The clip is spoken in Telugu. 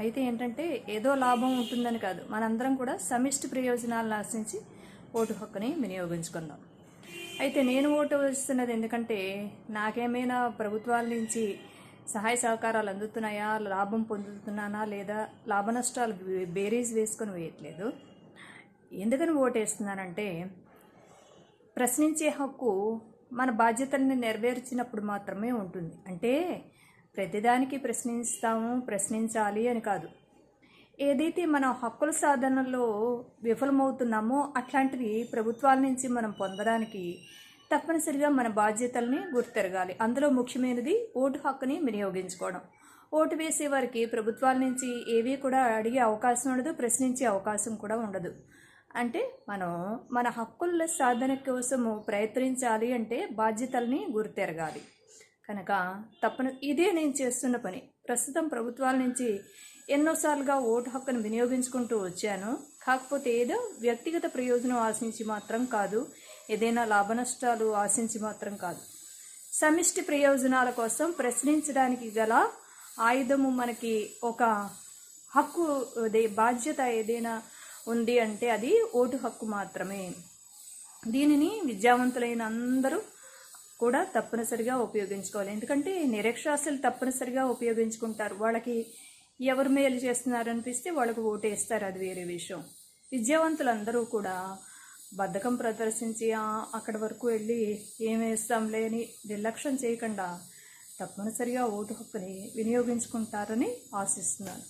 అయితే ఏంటంటే ఏదో లాభం ఉంటుందని కాదు, మనందరం కూడా సమిష్టి ప్రయోజనాలను ఆశించి ఓటు హక్కుని వినియోగించుకుందాం. అయితే నేను ఓటు వేస్తున్నది ఎందుకంటే నాకేమైనా ప్రభుత్వాల నుంచి సహాయ సహకారాలు అందుతున్నాయా, లాభం పొందుతున్నానా లేదా లాభ నష్టాలు బేరీజ్ వేసుకొని వేయట్లేదు. ఎందుకని ఓటు వేస్తున్నానంటే ప్రశ్నించే హక్కు మన బాధ్యతల్ని నెరవేర్చినప్పుడు మాత్రమే ఉంటుంది. అంటే ప్రతిదానికి ప్రశ్నించాలి అని కాదు. ఏదైతే మనం హక్కుల సాధనలో విఫలమవుతున్నామో అట్లాంటివి ప్రభుత్వాల నుంచి మనం పొందడానికి తప్పనిసరిగా మన బాధ్యతల్ని గుర్తెరగాలి. అందులో ముఖ్యమైనది ఓటు హక్కుని వినియోగించుకోవడం. ఓటు వేసే వారికి ప్రభుత్వాల నుంచి ఏవి కూడా అడిగే అవకాశం ఉండదు, ప్రశ్నించే అవకాశం కూడా ఉండదు. అంటే మనం మన హక్కుల సాధన కోసము ప్రయత్నించాలి అంటే బాధ్యతల్ని గుర్తెరగాలి. కనుక ఇదే నేను చేస్తున్న పని. ప్రస్తుతం ప్రభుత్వాల నుంచి ఎన్నోసార్లుగా ఓటు హక్కును వినియోగించుకుంటూ వచ్చాను. కాకపోతే ఏదో వ్యక్తిగత ప్రయోజనం ఆశించి మాత్రం కాదు, ఏదైనా లాభ నష్టాలు ఆశించి మాత్రం కాదు. సమిష్టి ప్రయోజనాల కోసం ప్రశ్నించడానికి గల ఆయుధము మనకి ఒక హక్కు, బాధ్యత ఏదైనా ఉంది అంటే అది ఓటు హక్కు మాత్రమే. దీనిని విద్యావంతులైన అందరూ కూడా తప్పనిసరిగా ఉపయోగించుకోవాలి. ఎందుకంటే నిరక్షరాస్యులు తప్పనిసరిగా ఉపయోగించుకుంటారు. వాళ్ళకి ఎవరు మేలు చేస్తున్నారు అనిపిస్తే వాళ్ళకు ఓటేస్తారు, అది వేరే విషయం. విద్యావంతులందరూ కూడా బద్ధకం ప్రదర్శించి అక్కడి వరకు వెళ్ళి ఏం వేస్తాంలే అని నిర్లక్ష్యం చేయకుండా తప్పనిసరిగా ఓటు హక్కుని వినియోగించుకుంటారని ఆశిస్తున్నాను.